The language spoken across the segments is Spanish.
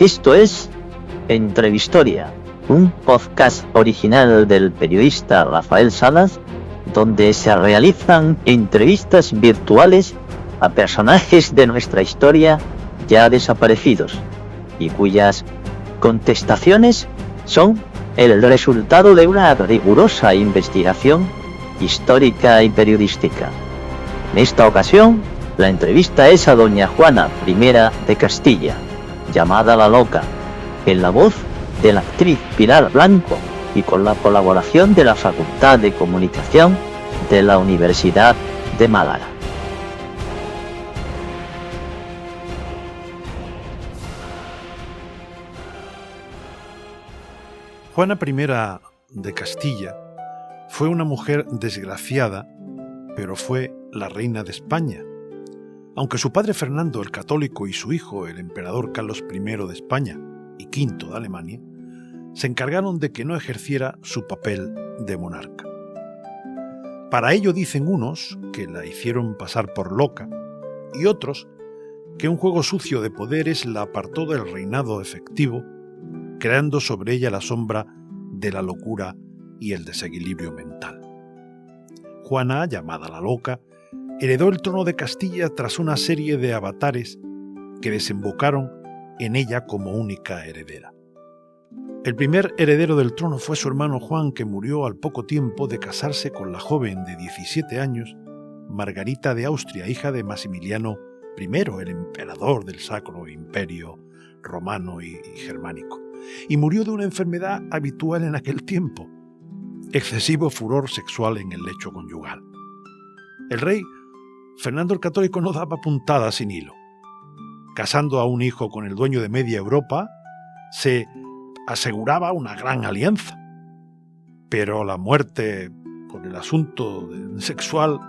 Esto es Entrevistoria, un podcast original del periodista Rafael Salas, donde se realizan entrevistas virtuales a personajes de nuestra historia ya desaparecidos y cuyas contestaciones son el resultado de una rigurosa investigación histórica y periodística. En esta ocasión, la entrevista es a doña Juana I de Castilla, llamada La Loca, en la voz de la actriz Pilar Blanco y con la colaboración de la Facultad de Comunicación de la Universidad de Málaga. Juana I de Castilla fue una mujer desgraciada, pero fue la reina de España. Aunque su padre Fernando el Católico y su hijo el emperador Carlos I de España y V de Alemania se encargaron de que no ejerciera su papel de monarca. Para ello dicen unos que la hicieron pasar por loca y otros que un juego sucio de poderes la apartó del reinado efectivo, creando sobre ella la sombra de la locura y el desequilibrio mental. Juana, llamada la Loca, heredó el trono de Castilla tras una serie de avatares que desembocaron en ella como única heredera. El primer heredero del trono fue su hermano Juan, que murió al poco tiempo de casarse con la joven de 17 años, Margarita de Austria, hija de Maximiliano I, el emperador del Sacro Imperio romano y germánico, y murió de una enfermedad habitual en aquel tiempo, excesivo furor sexual en el lecho conyugal. El rey Fernando el Católico no daba puntada sin hilo. Casando a un hijo con el dueño de media Europa, se aseguraba una gran alianza. Pero la muerte por el asunto sexual,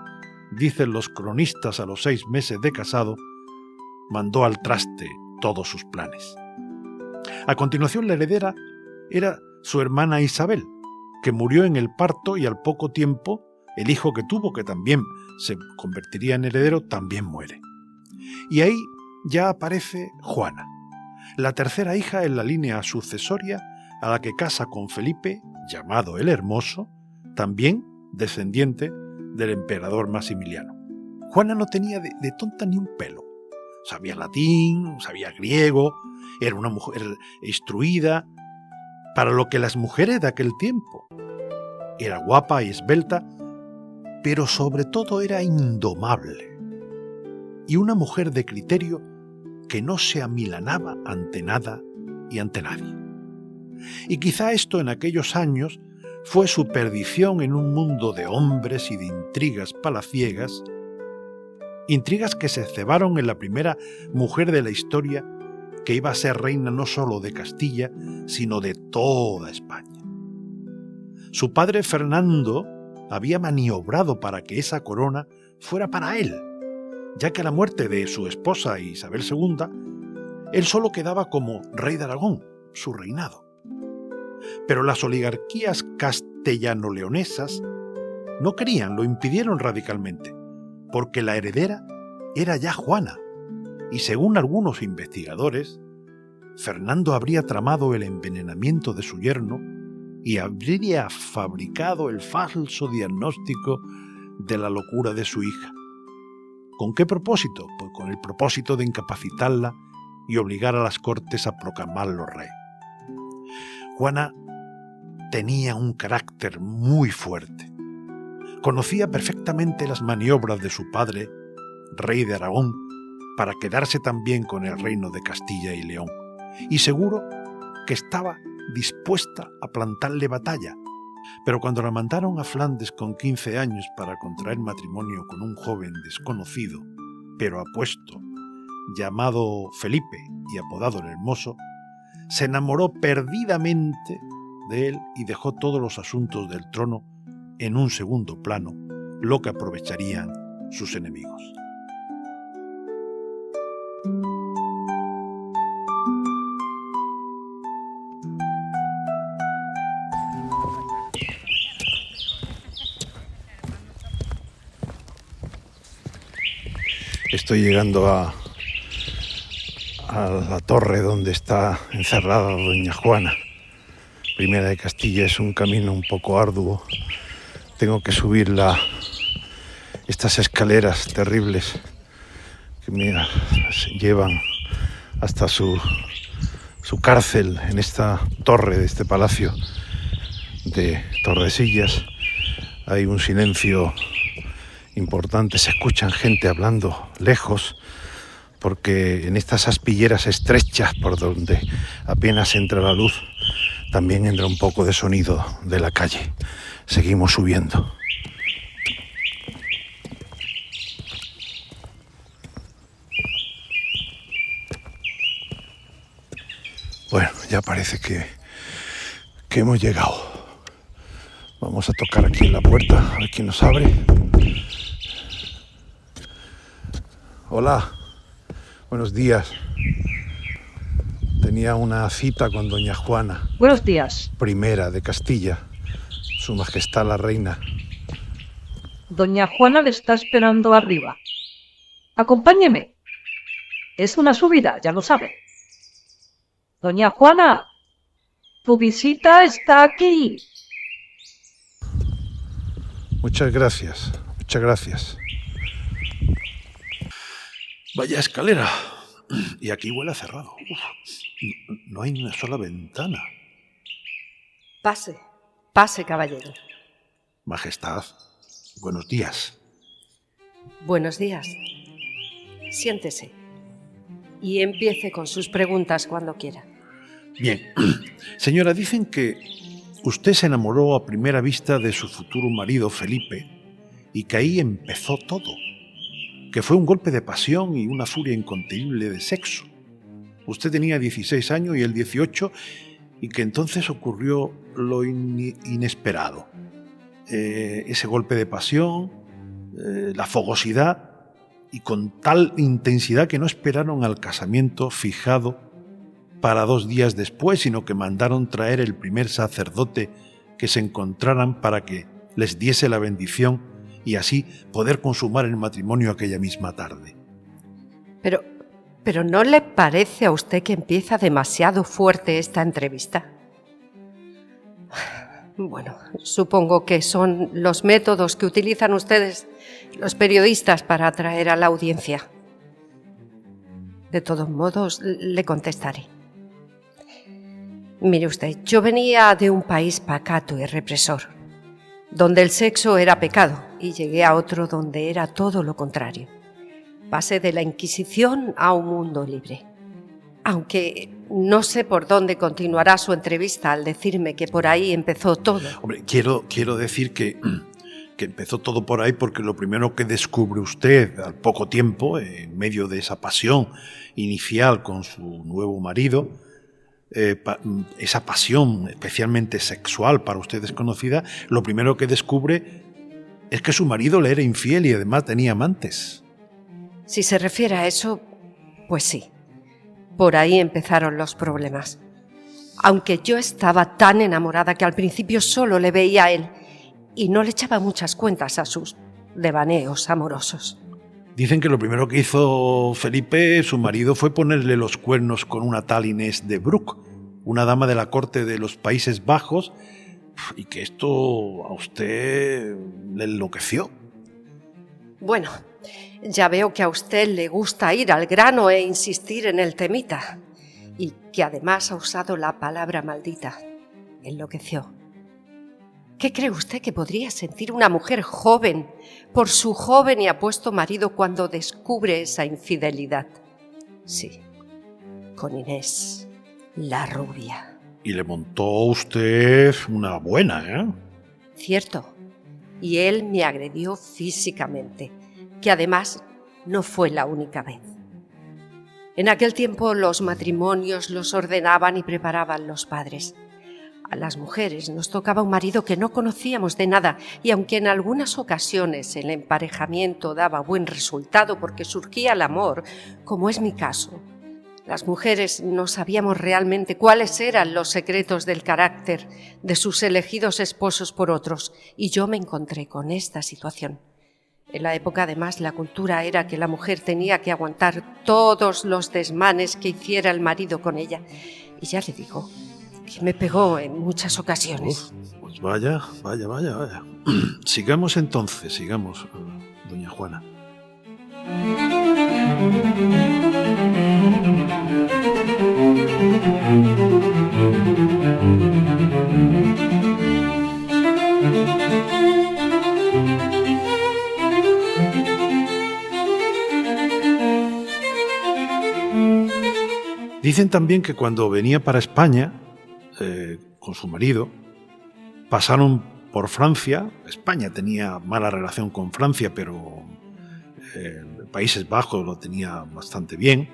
dicen los cronistas, a los 6 meses de casado, mandó al traste todos sus planes. A continuación, la heredera era su hermana Isabel, que murió en el parto, y al poco tiempo el hijo que tuvo, que también se convertiría en heredero, también muere. Y ahí ya aparece Juana, la tercera hija en la línea sucesoria, a la que casa con Felipe, llamado el Hermoso, también descendiente del emperador Maximiliano. Juana no tenía de tonta ni un pelo. Sabía latín, sabía griego, era una mujer instruida, para lo que las mujeres de aquel tiempo. Era guapa y esbelta, pero sobre todo era indomable. Y una mujer de criterio que no se amilanaba ante nada y ante nadie. Y quizá esto en aquellos años fue su perdición en un mundo de hombres y de intrigas palaciegas, intrigas que se cebaron en la primera mujer de la historia que iba a ser reina no solo de Castilla, sino de toda España. Su padre Fernando había maniobrado para que esa corona fuera para él, ya que a la muerte de su esposa Isabel II, él solo quedaba como rey de Aragón, su reinado. Pero las oligarquías castellano-leonesas no querían, lo impidieron radicalmente, porque la heredera era ya Juana, y según algunos investigadores, Fernando habría tramado el envenenamiento de su yerno y habría fabricado el falso diagnóstico de la locura de su hija. ¿Con qué propósito? Pues con el propósito de incapacitarla y obligar a las cortes a proclamarlo rey. Juana tenía un carácter muy fuerte. Conocía perfectamente las maniobras de su padre, rey de Aragón, para quedarse también con el reino de Castilla y León, y seguro que estaba dispuesta a plantarle batalla. Pero cuando la mandaron a Flandes con 15 años para contraer matrimonio con un joven desconocido, pero apuesto, llamado Felipe y apodado el Hermoso, se enamoró perdidamente de él y dejó todos los asuntos del trono en un segundo plano, lo que aprovecharían sus enemigos. Estoy llegando a a la torre donde está encerrada doña Juana, primera de Castilla. Es un camino un poco arduo. Tengo que subir estas escaleras terribles que me llevan hasta su cárcel en esta torre de este palacio de Tordesillas. Hay un silencio importante, se escuchan gente hablando lejos, porque en estas aspilleras estrechas por donde apenas entra la luz, también entra un poco de sonido de la calle. Seguimos subiendo. Bueno, ya parece que hemos llegado. Vamos a tocar aquí en la puerta, a ver quién nos abre. Hola, buenos días. Tenía una cita con doña Juana. Buenos días. Primera de Castilla, Su Majestad la Reina. Doña Juana le está esperando arriba. Acompáñeme. Es una subida, ya lo sabe. Doña Juana, tu visita está aquí. Muchas gracias, muchas gracias. Vaya escalera. Y aquí huele a cerrado. No hay ni una sola ventana. Pase, pase, caballero. Majestad, buenos días. Buenos días. Siéntese y empiece con sus preguntas cuando quiera. Bien. Señora, dicen que usted se enamoró a primera vista de su futuro marido, Felipe, y que ahí empezó todo. Que fue un golpe de pasión y una furia incontenible de sexo. Usted tenía 16 años y él 18, y que entonces ocurrió lo inesperado. Ese golpe de pasión, la fogosidad, y con tal intensidad que no esperaron al casamiento fijado para 2 días después, sino que mandaron traer el primer sacerdote que se encontraran para que les diese la bendición y así poder consumar el matrimonio aquella misma tarde. Pero ¿no le parece a usted que empieza demasiado fuerte esta entrevista? Bueno, supongo que son los métodos que utilizan ustedes, los periodistas, para atraer a la audiencia. De todos modos, le contestaré. Mire usted, yo venía de un país pacato y represor, donde el sexo era pecado, y llegué a otro donde era todo lo contrario. Pasé de la Inquisición a un mundo libre. Aunque no sé por dónde continuará su entrevista al decirme que por ahí empezó todo. Hombre, quiero decir que empezó todo por ahí porque lo primero que descubre usted al poco tiempo, en medio de esa pasión inicial con su nuevo marido, esa pasión especialmente sexual para usted desconocida, lo primero que descubre es que su marido le era infiel y además tenía amantes. Si se refiere a eso, pues sí. Por ahí empezaron los problemas. Aunque yo estaba tan enamorada que al principio solo le veía a él y no le echaba muchas cuentas a sus devaneos amorosos. Dicen que lo primero que hizo Felipe, su marido, fue ponerle los cuernos con una tal Inés de Bruck, una dama de la corte de los Países Bajos, y que esto a usted le enloqueció. Bueno, ya veo que a usted le gusta ir al grano e insistir en el temita, y que además ha usado la palabra maldita, enloqueció. ¿Qué cree usted que podría sentir una mujer joven por su joven y apuesto marido cuando descubre esa infidelidad? Sí, con Inés, la rubia. Y le montó usted una buena, ¿eh? Cierto, y él me agredió físicamente, que además no fue la única vez. En aquel tiempo los matrimonios los ordenaban y preparaban los padres. A las mujeres nos tocaba un marido que no conocíamos de nada, y aunque en algunas ocasiones el emparejamiento daba buen resultado porque surgía el amor, como es mi caso, las mujeres no sabíamos realmente cuáles eran los secretos del carácter de sus elegidos esposos por otros, y yo me encontré con esta situación. En la época, además, la cultura era que la mujer tenía que aguantar todos los desmanes que hiciera el marido con ella. Y ya le digo que me pegó en muchas ocasiones. Pues vaya. Sigamos entonces, doña Juana. Dicen también que cuando venía para España, con su marido, pasaron por Francia. España tenía mala relación con Francia, pero Países Bajos lo tenía bastante bien,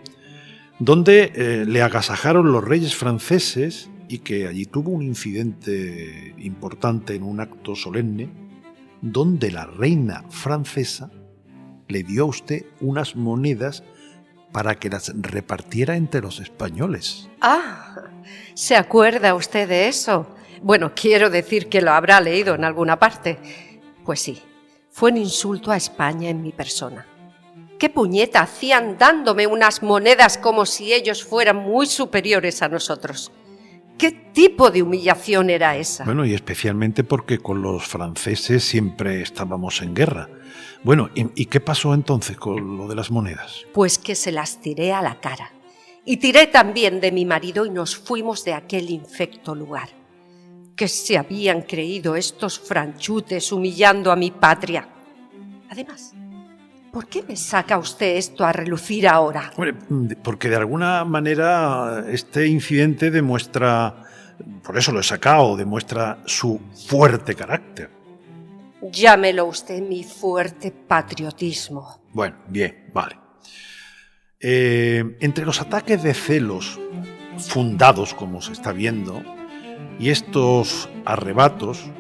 donde le agasajaron los reyes franceses y que allí tuvo un incidente importante en un acto solemne, donde la reina francesa le dio a usted unas monedas para que las repartiera entre los españoles. Ah, ¿se acuerda usted de eso? Bueno, quiero decir que lo habrá leído en alguna parte. Pues sí, fue un insulto a España en mi persona. ¿Qué puñeta hacían dándome unas monedas como si ellos fueran muy superiores a nosotros? ¿Qué tipo de humillación era esa? Bueno, y especialmente porque con los franceses siempre estábamos en guerra. Bueno, ¿y qué pasó entonces con lo de las monedas? Pues que se las tiré a la cara. Y tiré también de mi marido y nos fuimos de aquel infecto lugar. ¿Qué se habían creído estos franchutes humillando a mi patria? Además, ¿por qué me saca usted esto a relucir ahora? Bueno, porque de alguna manera este incidente demuestra, por eso lo he sacado, demuestra su fuerte carácter. Llámelo usted mi fuerte patriotismo. Bueno, bien, vale. Entre los ataques de celos fundados, como se está viendo, y estos arrebatos,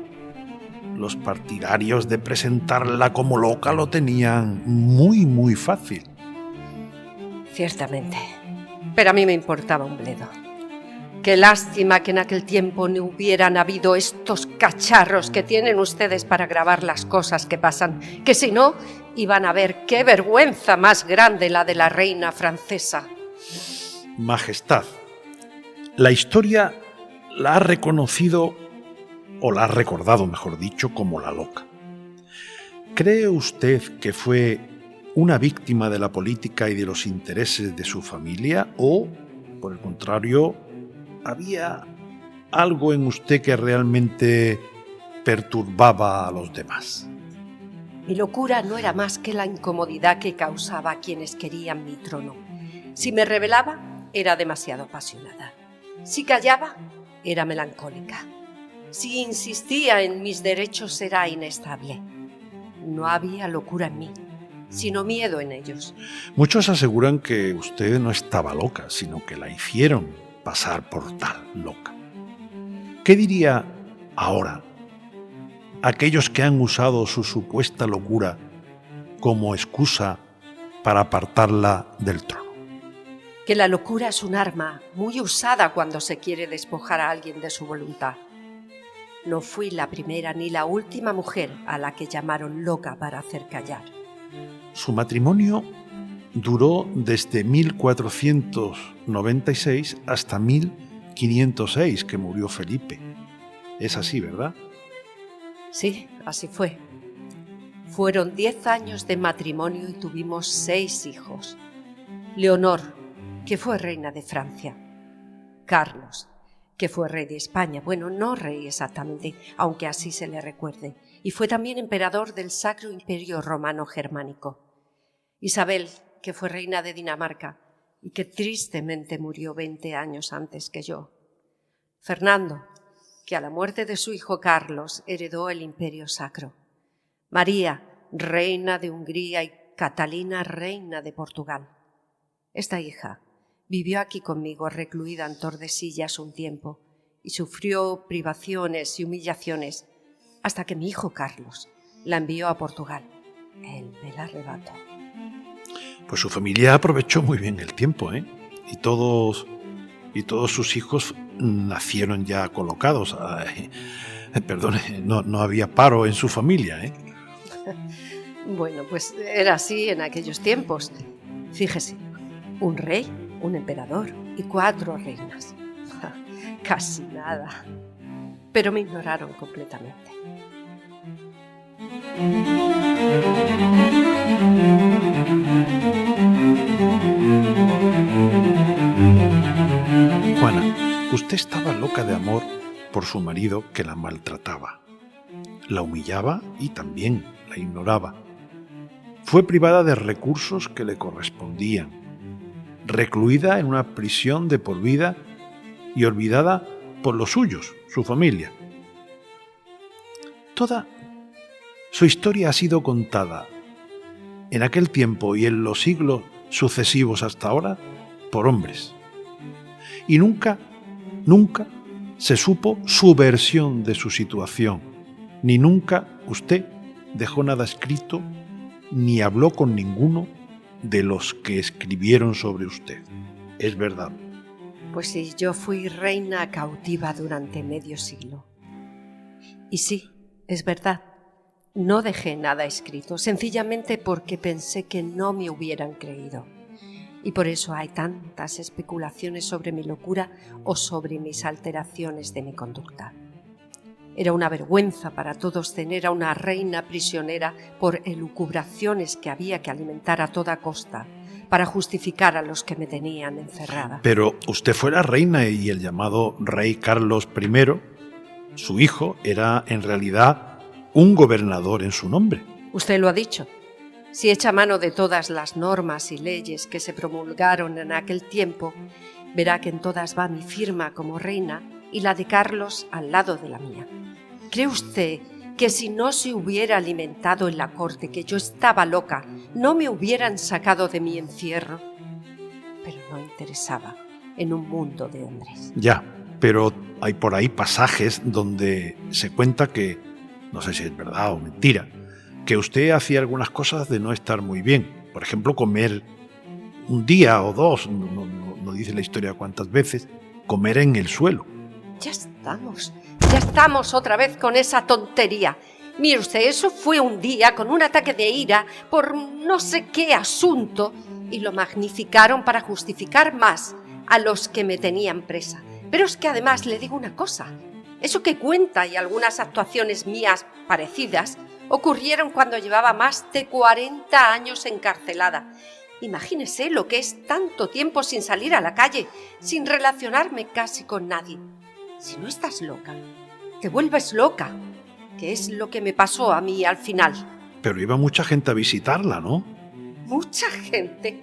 los partidarios de presentarla como loca lo tenían muy fácil. Ciertamente, pero a mí me importaba un bledo. Qué lástima que en aquel tiempo no hubieran habido estos cacharros que tienen ustedes para grabar las cosas que pasan, que si no, iban a ver qué vergüenza más grande la de la reina francesa. Majestad, la historia la ha reconocido, o la ha recordado, mejor dicho, como la loca. ¿Cree usted que fue una víctima de la política y de los intereses de su familia o, por el contrario, había algo en usted que realmente perturbaba a los demás? Mi locura no era más que la incomodidad que causaba a quienes querían mi trono. Si me rebelaba, era demasiado apasionada. Si callaba, era melancólica. Si insistía en mis derechos, era inestable. No había locura en mí, sino miedo en ellos. Muchos aseguran que usted no estaba loca, sino que la hicieron pasar por tal loca. ¿Qué diría ahora aquellos que han usado su supuesta locura como excusa para apartarla del trono? Que la locura es un arma muy usada cuando se quiere despojar a alguien de su voluntad. No fui la primera ni la última mujer a la que llamaron loca para hacer callar. Su matrimonio duró desde 1496 hasta 1506, que murió Felipe. Es así, ¿verdad? Sí, así fue. Fueron 10 años de matrimonio y tuvimos 6 hijos. Leonor, que fue reina de Francia. Carlos, que fue rey de España. Bueno, no rey exactamente, aunque así se le recuerde. Y fue también emperador del Sacro Imperio Romano Germánico. Isabel, que fue reina de Dinamarca y que tristemente murió 20 años antes que yo. Fernando, que a la muerte de su hijo Carlos heredó el Imperio Sacro. María, reina de Hungría, y Catalina, reina de Portugal. Esta hija vivió aquí conmigo recluida en Tordesillas un tiempo y sufrió privaciones y humillaciones hasta que mi hijo Carlos la envió a Portugal. Él me la arrebató. Pues su familia aprovechó muy bien el tiempo, ¿eh? Y todos sus hijos nacieron ya colocados. Ay, perdone, no había paro en su familia, ¿eh? Bueno, pues era así en aquellos tiempos. Fíjese, un rey, un emperador y 4 reinas. Casi nada. Pero me ignoraron completamente. Juana, usted estaba loca de amor por su marido que la maltrataba. La humillaba y también la ignoraba. Fue privada de recursos que le correspondían, recluida en una prisión de por vida y olvidada por los suyos, su familia. Toda su historia ha sido contada en aquel tiempo y en los siglos sucesivos hasta ahora por hombres. Y nunca se supo su versión de su situación, ni nunca usted dejó nada escrito ni habló con ninguno de los que escribieron sobre usted. ¿Es verdad? Pues sí, yo fui reina cautiva durante medio siglo. Y sí, es verdad, no dejé nada escrito, sencillamente porque pensé que no me hubieran creído. Y por eso hay tantas especulaciones sobre mi locura o sobre mis alteraciones de mi conducta. Era una vergüenza para todos tener a una reina prisionera por elucubraciones que había que alimentar a toda costa para justificar a los que me tenían encerrada. Pero usted fue la reina y el llamado rey Carlos I, su hijo, era en realidad un gobernador en su nombre. Usted lo ha dicho. Si echa mano de todas las normas y leyes que se promulgaron en aquel tiempo, verá que en todas va mi firma como reina y la de Carlos al lado de la mía. ¿Cree usted que si no se hubiera alimentado en la corte que yo estaba loca, no me hubieran sacado de mi encierro? Pero no interesaba en un mundo de hombres. Ya, pero hay por ahí pasajes donde se cuenta que, no sé si es verdad o mentira, que usted hacía algunas cosas de no estar muy bien. Por ejemplo, comer un día o dos, no dice la historia cuántas veces, comer en el suelo. Ya estamos otra vez con esa tontería. Mire usted, eso fue un día con un ataque de ira por no sé qué asunto y lo magnificaron para justificar más a los que me tenían presa. Pero es que además le digo una cosa, eso que cuenta y algunas actuaciones mías parecidas ocurrieron cuando llevaba más de 40 años encarcelada. Imagínese lo que es tanto tiempo sin salir a la calle, sin relacionarme casi con nadie. Si no estás loca, te vuelves loca, que es lo que me pasó a mí al final. Pero iba mucha gente a visitarla, ¿no? ¿Mucha gente?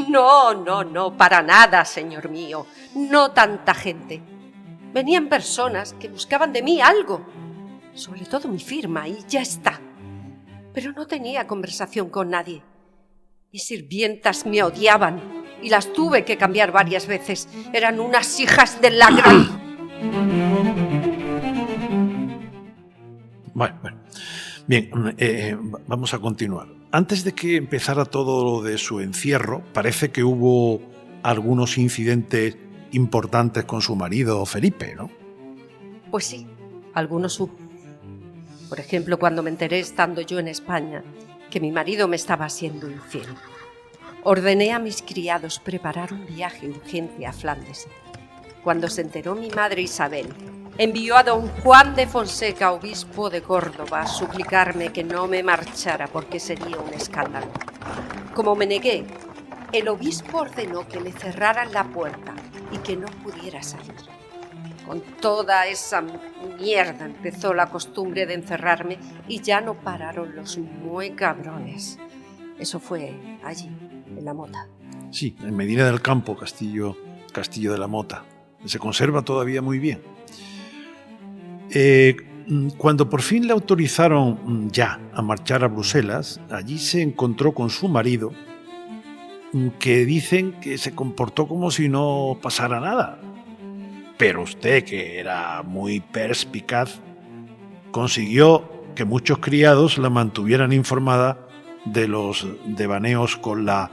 No, para nada, señor mío. No tanta gente. Venían personas que buscaban de mí algo, sobre todo mi firma, y ya está. Pero no tenía conversación con nadie. Mis sirvientas me odiaban y las tuve que cambiar varias veces. Eran unas hijas de la gran... Bueno. Bien, vamos a continuar. Antes de que empezara todo lo de su encierro, parece que hubo algunos incidentes importantes con su marido Felipe, ¿no? Pues sí, algunos hubo. Por ejemplo, cuando me enteré, estando yo en España, que mi marido me estaba siendo infiel. Ordené a mis criados preparar un viaje urgente a Flandes. Cuando se enteró mi madre Isabel, envió a don Juan de Fonseca, obispo de Córdoba, a suplicarme que no me marchara porque sería un escándalo. Como me negué, el obispo ordenó que le cerraran la puerta y que no pudiera salir. Con toda esa mierda empezó la costumbre de encerrarme y ya no pararon los muy cabrones. Eso fue allí, en La Mota. Sí, en Medina del Campo, Castillo de la Mota. Se conserva todavía muy bien. Cuando por fin le autorizaron ya a marchar a Bruselas, allí se encontró con su marido, que dicen que se comportó como si no pasara nada. Pero usted, que era muy perspicaz, consiguió que muchos criados la mantuvieran informada de los devaneos con la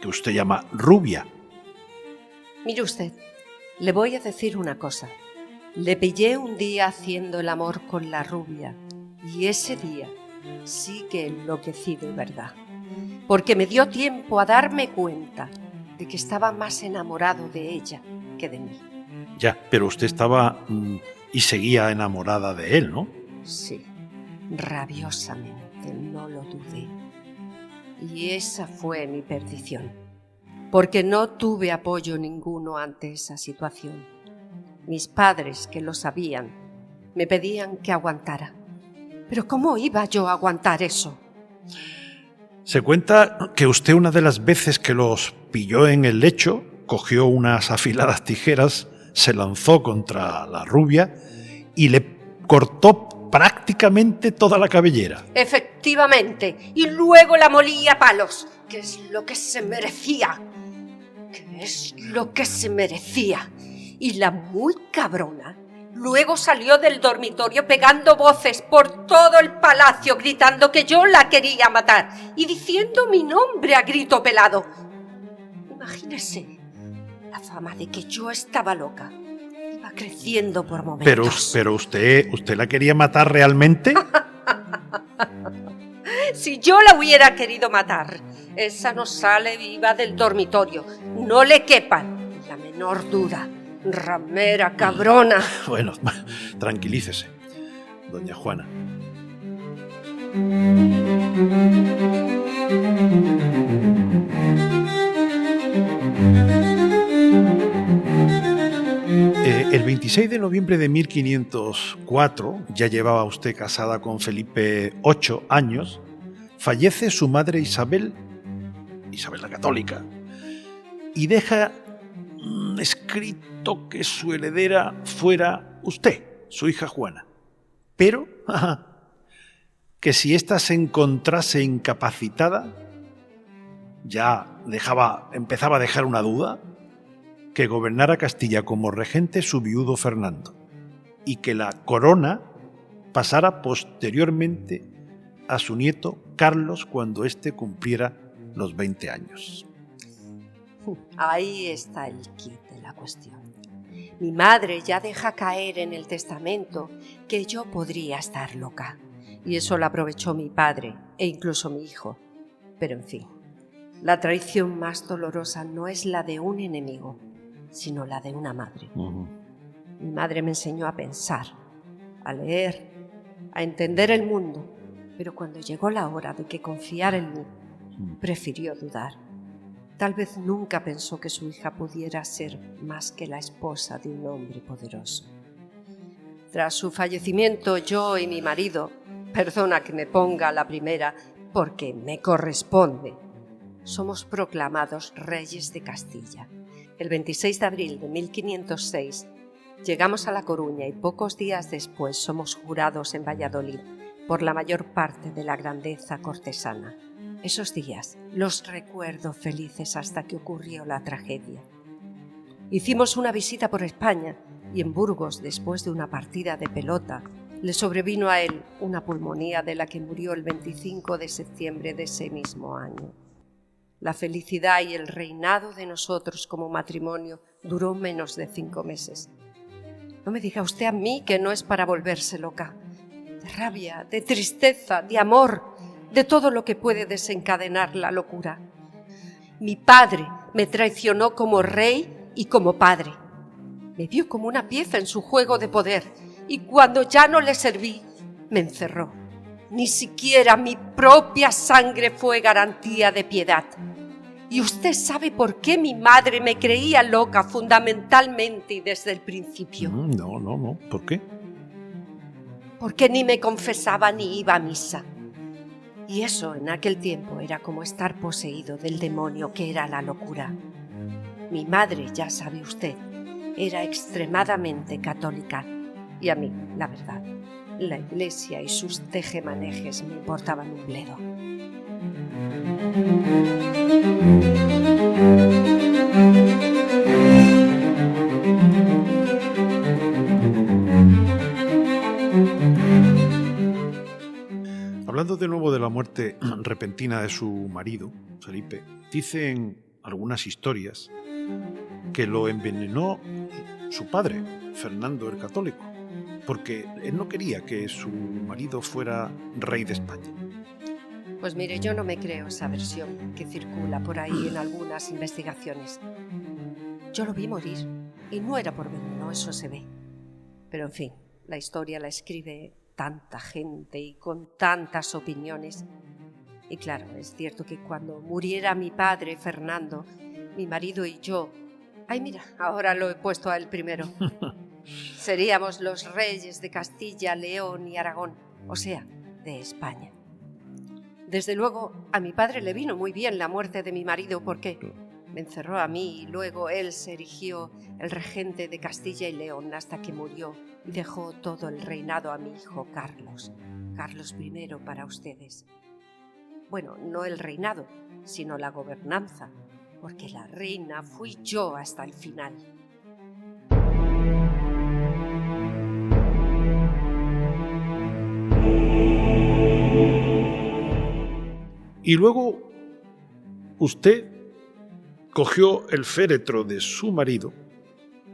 que usted llama rubia. Mire usted, le voy a decir una cosa. Le pillé un día haciendo el amor con la rubia y ese día sí que enloquecido y verdad, porque me dio tiempo a darme cuenta de que estaba más enamorado de ella que de mí. Ya, pero usted estaba y seguía enamorada de él, ¿no? Sí, rabiosamente, no lo dudé. Y esa fue mi perdición, porque no tuve apoyo ninguno ante esa situación. Mis padres, que lo sabían, me pedían que aguantara. Pero ¿cómo iba yo a aguantar eso? Se cuenta que usted, una de las veces que los pilló en el lecho, cogió unas afiladas tijeras, se lanzó contra la rubia y le cortó prácticamente toda la cabellera. Efectivamente, y luego la molí a palos, que es lo que se merecía. Que es lo que se merecía. Y la muy cabrona luego salió del dormitorio pegando voces por todo el palacio, gritando que yo la quería matar y diciendo mi nombre a grito pelado. Imagínese, la fama de que yo estaba loca iba creciendo por momentos. Pero usted la quería matar realmente. Si yo la hubiera querido matar, esa no sale viva del dormitorio. No le quepa la menor duda. Ramera, cabrona. Bueno, tranquilícese, doña Juana. El 26 de noviembre de 1504, ya llevaba usted casada con Felipe 8 años, fallece su madre Isabel la Católica, y deja escrito que su heredera fuera usted, su hija Juana, pero que si ésta se encontrase incapacitada, ya empezaba a dejar una duda, que gobernara Castilla como regente su viudo Fernando, y que la corona pasara posteriormente a su nieto Carlos cuando éste cumpliera los 20 años. Ahí está el quid de la cuestión. Mi madre ya deja caer en el testamento que yo podría estar loca, y eso lo aprovechó mi padre e incluso mi hijo. Pero en fin, la traición más dolorosa no es la de un enemigo, sino la de una madre. Mi madre me enseñó a pensar, a leer, a entender el mundo, pero cuando llegó la hora de que confiara en mí, prefirió dudar. Tal vez nunca pensó que su hija pudiera ser más que la esposa de un hombre poderoso. Tras su fallecimiento, yo y mi marido, perdona que me ponga la primera porque me corresponde, somos proclamados reyes de Castilla. El 26 de abril de 1506 llegamos a La Coruña y pocos días después somos jurados en Valladolid por la mayor parte de la grandeza cortesana. Esos días los recuerdo felices hasta que ocurrió la tragedia. Hicimos una visita por España y en Burgos, después de una partida de pelota, le sobrevino a él una pulmonía de la que murió el 25 de septiembre de ese mismo año. La felicidad y el reinado de nosotros como matrimonio duró menos de 5 meses. No me diga usted a mí que no es para volverse loca. De rabia, de tristeza, de amor, de todo lo que puede desencadenar la locura. Mi padre me traicionó como rey y como padre. Me vio como una pieza en su juego de poder y cuando ya no le serví, me encerró. Ni siquiera mi propia sangre fue garantía de piedad. ¿Y usted sabe por qué mi madre me creía loca fundamentalmente y desde el principio? No. ¿Por qué? Porque ni me confesaba ni iba a misa. Y eso en aquel tiempo era como estar poseído del demonio que era la locura. Mi madre, ya sabe usted, era extremadamente católica y a mí, la verdad, la iglesia y sus tejemanejes me importaban un bledo. Hablando de nuevo de la muerte repentina de su marido, Felipe, dicen algunas historias que lo envenenó su padre, Fernando el Católico, porque él no quería que su marido fuera rey de España. Pues mire, yo no me creo esa versión que circula por ahí en algunas investigaciones. Yo lo vi morir y no era por veneno, eso se ve. Pero en fin, la historia la escribe tanta gente y con tantas opiniones. Y claro, es cierto que cuando muriera mi padre, Fernando, mi marido y yo... Ay, mira, ahora lo he puesto a él primero. Seríamos los reyes de Castilla, León y Aragón, o sea, de España. Desde luego, a mi padre le vino muy bien la muerte de mi marido porque me encerró a mí y luego él se erigió el regente de Castilla y León hasta que murió y dejó todo el reinado a mi hijo Carlos. Carlos I para ustedes. Bueno, no el reinado, sino la gobernanza, porque la reina fui yo hasta el final. Y luego usted cogió el féretro de su marido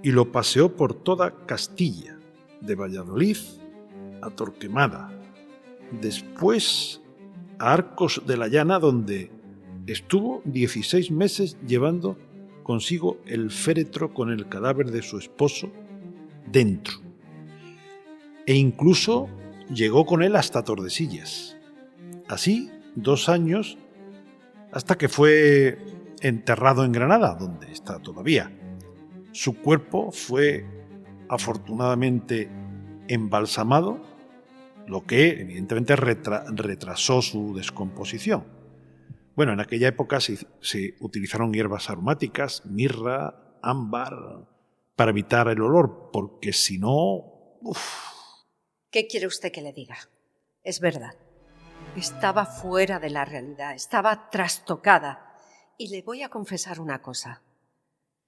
y lo paseó por toda Castilla, de Valladolid a Torquemada, después a Arcos de la Llana, donde estuvo 16 meses llevando consigo el féretro con el cadáver de su esposo dentro. E incluso llegó con él hasta Tordesillas. Así, 2 años, hasta que fue enterrado en Granada, donde está todavía. Su cuerpo fue afortunadamente embalsamado, lo que evidentemente retrasó su descomposición. Bueno, en aquella época se utilizaron hierbas aromáticas, mirra, ámbar, para evitar el olor, porque si no... ¿Qué quiere usted que le diga? Es verdad. Estaba fuera de la realidad, estaba trastocada. Y le voy a confesar una cosa.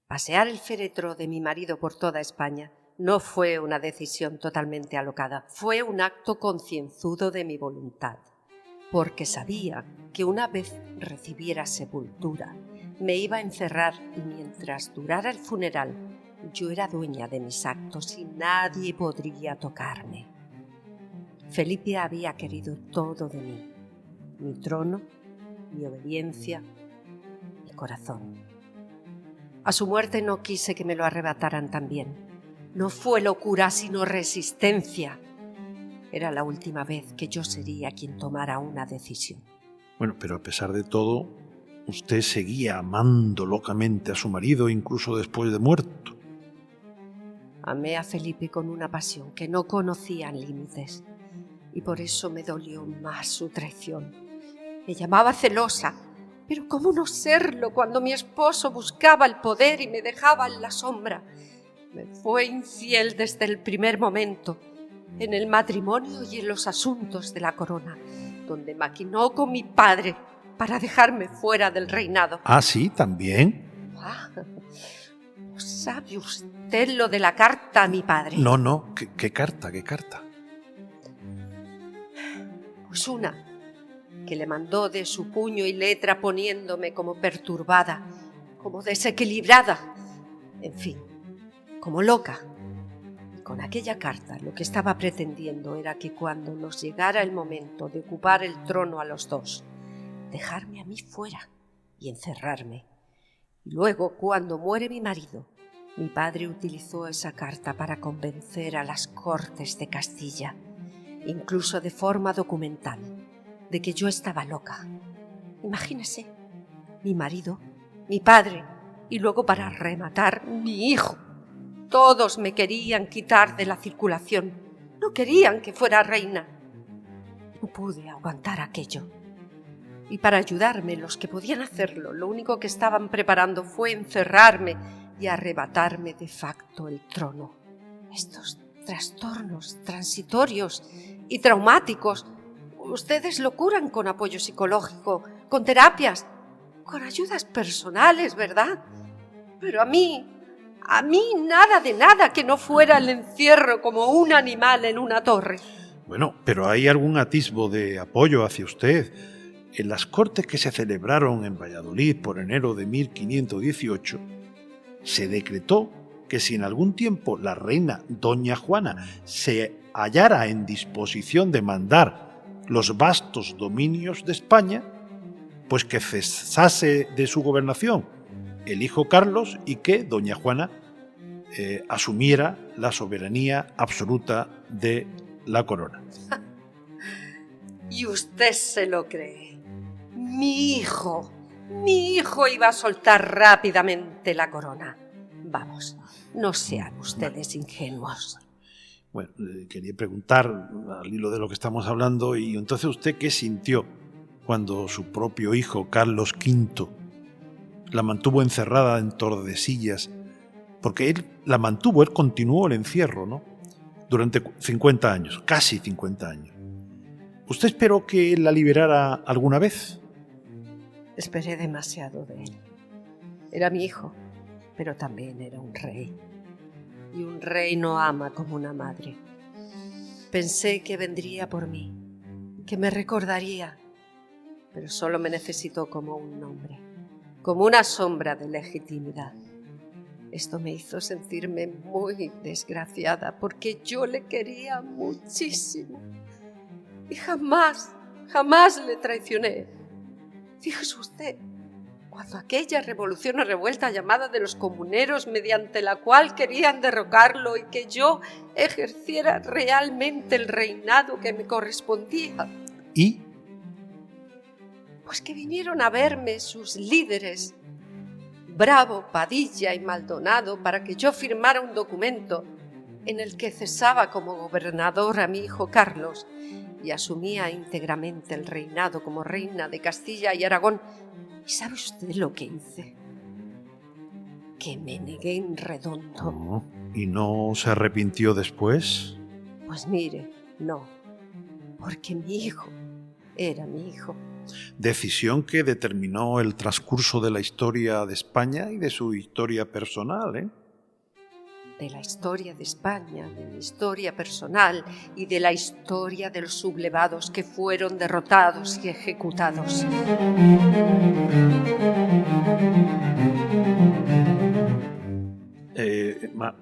Pasear el féretro de mi marido por toda España no fue una decisión totalmente alocada, fue un acto concienzudo de mi voluntad, porque sabía que una vez recibiera sepultura, me iba a encerrar y mientras durara el funeral, yo era dueña de mis actos y nadie podría tocarme. Felipe había querido todo de mí, mi trono, mi obediencia, mi corazón. A su muerte no quise que me lo arrebataran también. No fue locura, sino resistencia. Era la última vez que yo sería quien tomara una decisión. Bueno, pero a pesar de todo, usted seguía amando locamente a su marido incluso después de muerto. Amé a Felipe con una pasión que no conocía límites y por eso me dolió más su traición. Me llamaba celosa, pero ¿cómo no serlo cuando mi esposo buscaba el poder y me dejaba en la sombra? Me fue infiel desde el primer momento, en el matrimonio y en los asuntos de la corona, donde maquinó con mi padre para dejarme fuera del reinado. Ah, sí, también. ¿No sabe usted lo de la carta a mi padre? No, ¿qué carta? Pues una que le mandó de su puño y letra poniéndome como perturbada, como desequilibrada, en fin, como loca. Con aquella carta lo que estaba pretendiendo era que cuando nos llegara el momento de ocupar el trono a los dos, dejarme a mí fuera y encerrarme. Y luego, cuando muere mi marido, mi padre utilizó esa carta para convencer a las Cortes de Castilla, incluso de forma documental, de que yo estaba loca. Imagínese, mi marido, mi padre y luego para rematar, mi hijo. Todos me querían quitar de la circulación. No querían que fuera reina. No pude aguantar aquello. Y para ayudarme, los que podían hacerlo, lo único que estaban preparando fue encerrarme y arrebatarme de facto el trono. Estos trastornos transitorios y traumáticos, ustedes lo curan con apoyo psicológico, con terapias, con ayudas personales, ¿verdad? Pero a mí nada de nada que no fuera el encierro como un animal en una torre. Bueno, pero ¿hay algún atisbo de apoyo hacia usted? En las cortes que se celebraron en Valladolid por enero de 1518, se decretó que si en algún tiempo la reina doña Juana se hallara en disposición de mandar los vastos dominios de España, pues que cesase de su gobernación el hijo Carlos y que doña Juana asumiera la soberanía absoluta de la corona. ¿Y usted se lo cree? Mi hijo iba a soltar rápidamente la corona. Vamos, no sean ustedes ingenuos. Bueno, quería preguntar al hilo de lo que estamos hablando, y entonces usted, ¿qué sintió cuando su propio hijo, Carlos V, la mantuvo encerrada en Tordesillas? Porque él continuó el encierro, ¿no? Durante 50 años, casi 50 años. ¿Usted esperó que él la liberara alguna vez? Esperé demasiado de él. Era mi hijo, pero también era un rey. Y un rey no ama como una madre. Pensé que vendría por mí, que me recordaría, pero solo me necesitó como un nombre, como una sombra de legitimidad. Esto me hizo sentirme muy desgraciada porque yo le quería muchísimo y jamás le traicioné. Fíjese usted, cuando aquella revolución o revuelta llamada de los comuneros, mediante la cual querían derrocarlo y que yo ejerciera realmente el reinado que me correspondía. ¿Y? Pues que vinieron a verme sus líderes, Bravo, Padilla y Maldonado, para que yo firmara un documento en el que cesaba como gobernador a mi hijo Carlos y asumía íntegramente el reinado como reina de Castilla y Aragón. ¿Y sabe usted lo que hice? Que me negué en redondo. Oh, ¿y no se arrepintió después? Pues mire, no, porque mi hijo era mi hijo. Decisión que determinó el transcurso de la historia de España y de su historia personal, ¿eh? De la historia de España, de mi historia personal y de la historia de los sublevados que fueron derrotados y ejecutados.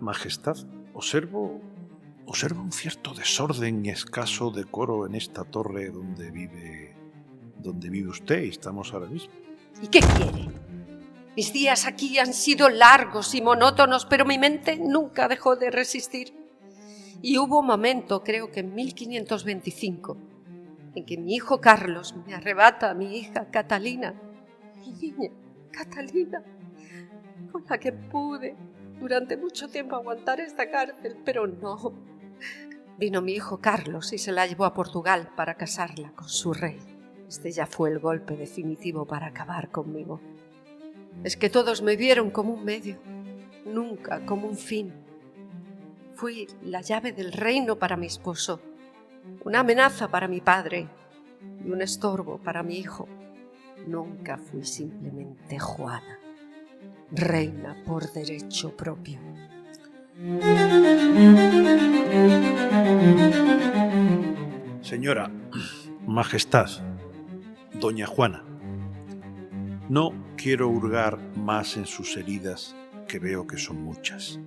Majestad, observo un cierto desorden y escaso decoro en esta torre donde vive usted y estamos ahora mismo. ¿Y qué quiere? Mis días aquí han sido largos y monótonos, pero mi mente nunca dejó de resistir. Y hubo un momento, creo que en 1525, en que mi hijo Carlos me arrebata a mi hija Catalina, mi niña Catalina, con la que pude durante mucho tiempo aguantar esta cárcel, pero no. Vino mi hijo Carlos y se la llevó a Portugal para casarla con su rey. Este ya fue el golpe definitivo para acabar conmigo. Es que todos me vieron como un medio, nunca como un fin. Fui la llave del reino para mi esposo, una amenaza para mi padre y un estorbo para mi hijo. Nunca fui simplemente Juana, reina por derecho propio. Señora, Majestad, doña Juana, no quiero hurgar más en sus heridas, que veo que son muchas.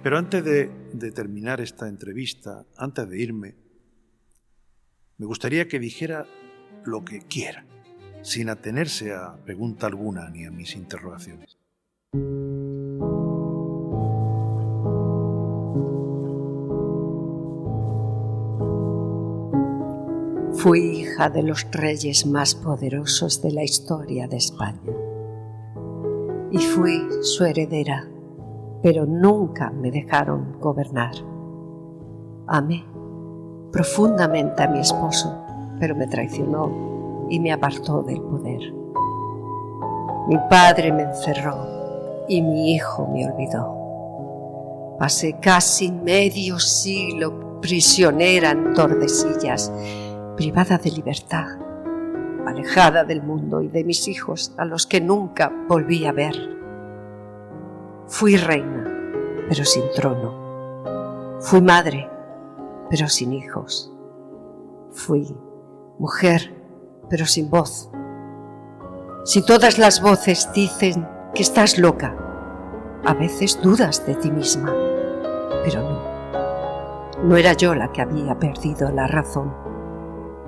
Pero antes de terminar esta entrevista, antes de irme, me gustaría que dijera lo que quiera, sin atenerse a pregunta alguna ni a mis interrogaciones. Fui hija de los reyes más poderosos de la historia de España y fui su heredera, pero nunca me dejaron gobernar. Amé profundamente a mi esposo, pero me traicionó y me apartó del poder. Mi padre me encerró y mi hijo me olvidó. Pasé casi medio siglo prisionera en Tordesillas, privada de libertad, alejada del mundo y de mis hijos, a los que nunca volví a ver. Fui reina, pero sin trono. Fui madre, pero sin hijos. Fui mujer, pero sin voz. Si todas las voces dicen que estás loca, A veces dudas de ti misma, pero no era yo la que había perdido la razón.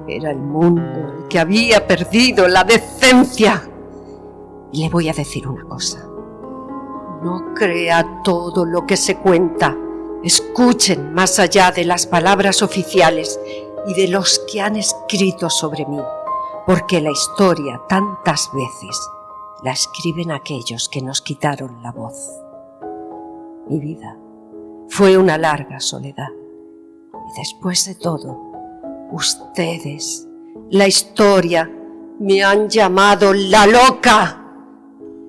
Era el mundo el que había perdido la decencia. Y le voy a decir una cosa. No crea todo lo que se cuenta. Escuchen más allá de las palabras oficiales y de los que han escrito sobre mí, porque la historia tantas veces la escriben aquellos que nos quitaron la voz. Mi vida fue una larga soledad. Y después de todo, ustedes, la historia, me han llamado la loca,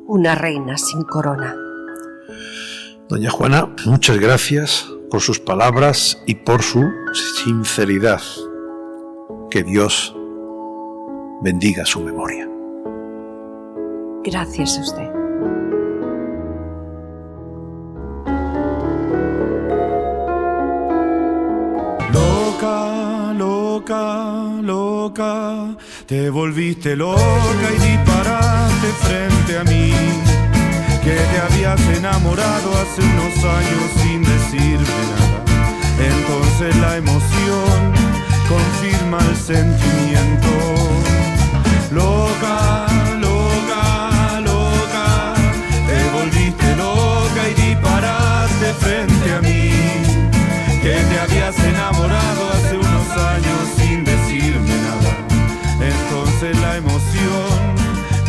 una reina sin corona. Doña Juana, muchas gracias por sus palabras y por su sinceridad. Que Dios bendiga su memoria. Gracias a usted. Loca, loca, loca, te volviste loca y disparaste frente a mí, que te habías enamorado hace unos años sin decirme nada. Entonces la emoción confirma el sentimiento. Loca, loca, loca, te volviste loca y disparaste frente a mí, que te habías enamorado hace unos años sin decirme nada. Entonces la emoción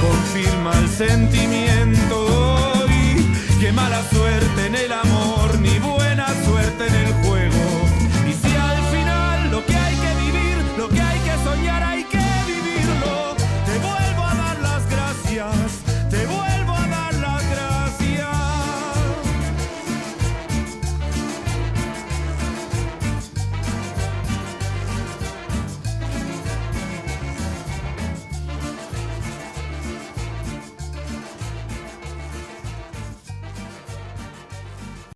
confirma el sentimiento.